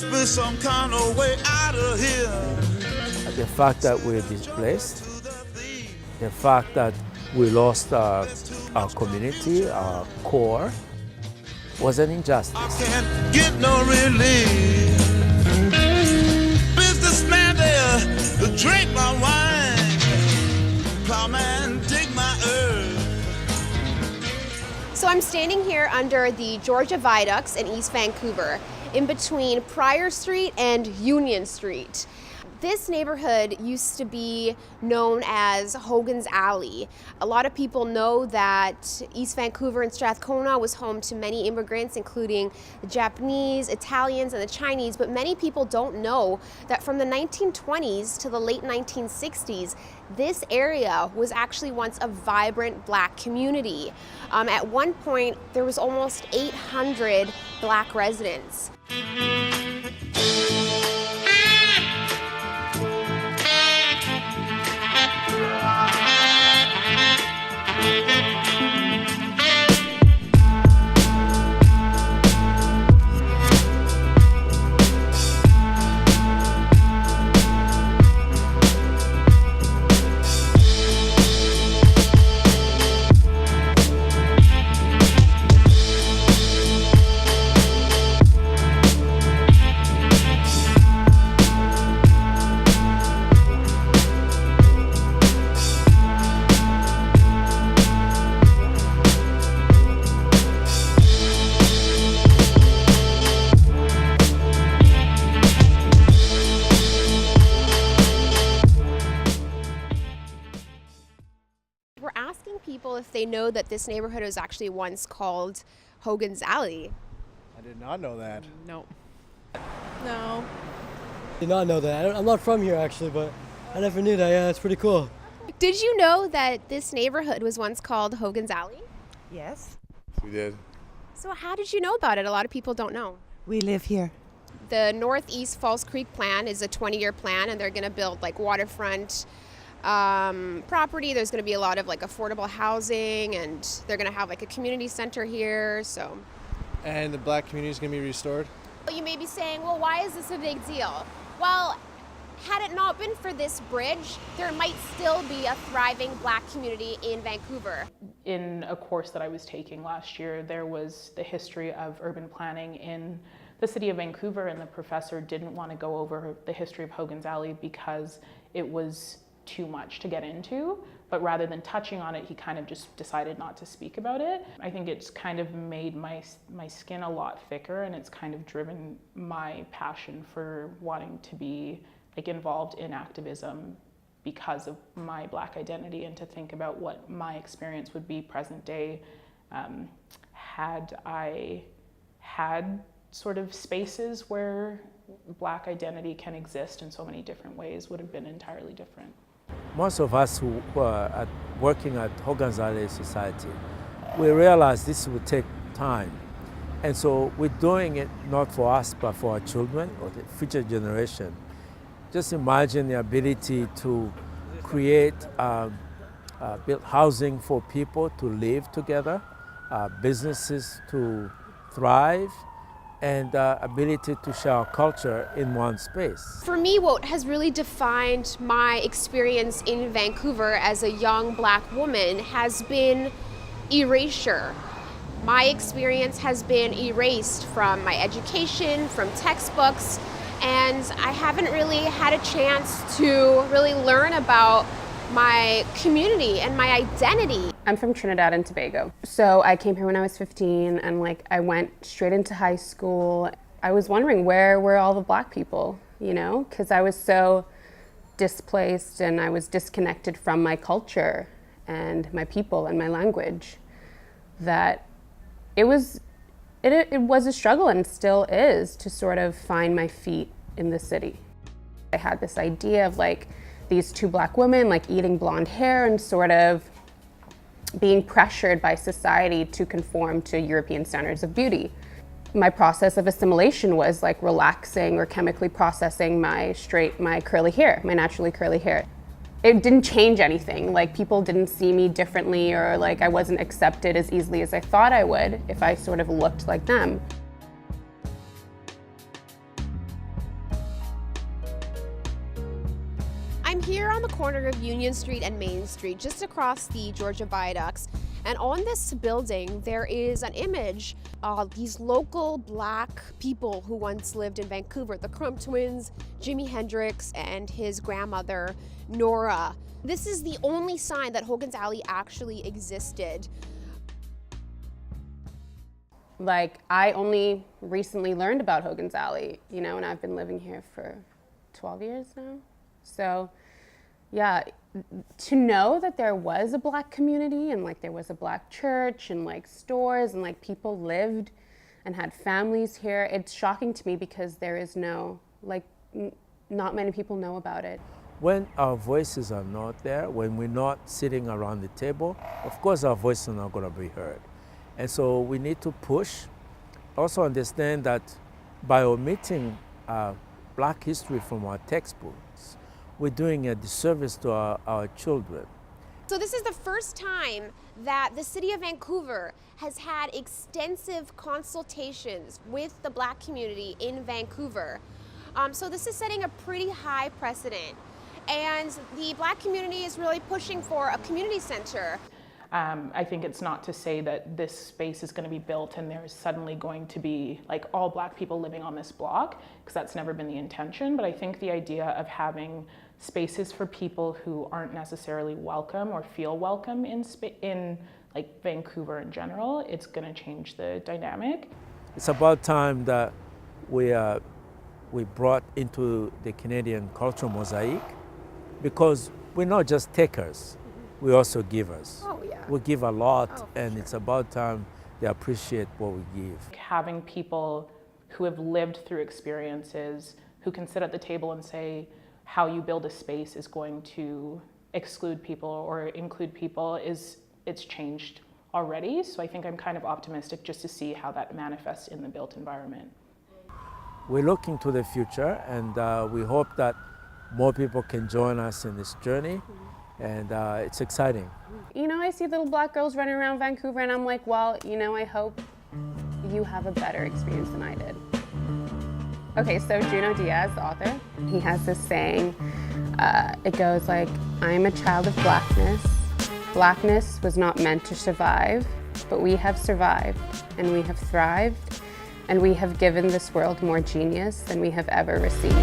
must be some kind of way out of here. The fact that we're displaced, the fact that we lost our community, our core, was an injustice. I can't get no relief. Businessman there, drink my wine. Plowman, dig my earth. So I'm standing here under the Georgia Viaducts in East Vancouver, in between Pryor Street and Union Street. This neighborhood used to be known as Hogan's Alley. A lot of people know that East Vancouver and Strathcona was home to many immigrants, including the Japanese, Italians, and the Chinese, but many people don't know that from the 1920s to the late 1960s, this area was actually once a vibrant Black community. At one point, there was almost 800 Black residents. We're asking people if they know that this neighborhood was actually once called Hogan's Alley. I did not know that. No. No. Did not know that. I'm not from here actually, but I never knew that. Yeah, it's pretty cool. Did you know that this neighborhood was once called Hogan's Alley? Yes. We did. So how did you know about it? A lot of people don't know. We live here. The Northeast Falls Creek plan is a 20-year plan, and they're going to build like waterfront property. There's going to be a lot of like affordable housing, and they're going to have like a community center here. So, And the Black community is going to be restored? you may be saying, well, why is this a big deal? Well, had it not been for this bridge, there might still be a thriving Black community in Vancouver. In a course that I was taking last year, there was the history of urban planning in the city of Vancouver, and the professor didn't want to go over the history of Hogan's Alley because it was too much to get into, but rather than touching on it, he kind of just decided not to speak about it. I think it's kind of made my skin a lot thicker, and it's kind of driven my passion for wanting to be like involved in activism because of my Black identity, and to think about what my experience would be present day had I had sort of spaces where Black identity can exist in so many different ways would have been entirely different. Most of us who are working at Hogan's Alley Society, we realize this will take time. And so we're doing it not for us, but for our children or the future generation. Just imagine the ability to create, build housing for people to live together, businesses to thrive, and ability to share our culture in one space. For me, what has really defined my experience in Vancouver as a young Black woman has been erasure. My experience has been erased from my education, from textbooks, and I haven't really had a chance to really learn about my community and my identity. I'm from Trinidad and Tobago. So I came here when I was 15, and I went straight into high school. I was wondering where were all the Black people, because I was so displaced and I was disconnected from my culture and my people and my language that it was a struggle, and still is, to sort of find my feet in the city. I had this idea of these two Black women eating blonde hair and sort of being pressured by society to conform to European standards of beauty. My process of assimilation was relaxing or chemically processing my curly hair, my naturally curly hair. It didn't change anything. People didn't see me differently, or I wasn't accepted as easily as I thought I would if I sort of looked like them. here on the corner of Union Street and Main Street, just across the Georgia Viaducts. And on this building, there is an image of these local black people who once lived in Vancouver, the Crump twins, Jimi Hendrix, and his grandmother, Nora. This is the only sign that Hogan's Alley actually existed. Like, I only recently learned about Hogan's Alley, you know, and I've been living here for 12 years now. So, yeah, to know that there was a black community and like there was a black church and like stores and like people lived and had families here, it's shocking to me because there is no, like, not many people know about it. When our voices are not there, when we're not sitting around the table, of course our voices are not going to be heard. And so we need to push, also understand that by omitting black history from our textbooks, we're doing a disservice to our children. So this is the first time that the city of Vancouver has had extensive consultations with the black community in Vancouver. So this is setting a pretty high precedent. And the black community is really pushing for a community center. I think it's not to say that this space is going to be built and there's suddenly going to be like all black people living on this block, because that's never been the intention. But I think the idea of having spaces for people who aren't necessarily welcome or feel welcome in like Vancouver in general, it's going to change the dynamic. It's about time that we brought into the Canadian cultural mosaic, because we're not just takers, we're also givers. Oh, yeah. We give a lot, and it's about time they appreciate what we give. Having people who have lived through experiences, who can sit at the table and say how you build a space is going to exclude people or include people, it's changed already. So I think I'm kind of optimistic just to see how that manifests in the built environment. We're looking to the future, and we hope that more people can join us in this journey, and it's exciting. You know, I see little black girls running around Vancouver and I'm like, well, you know, I hope you have a better experience than I did. Okay, so Junot Diaz, the author, he has this saying, it goes like, I'm a child of blackness. Blackness was not meant to survive, but we have survived, and we have thrived, and we have given this world more genius than we have ever received.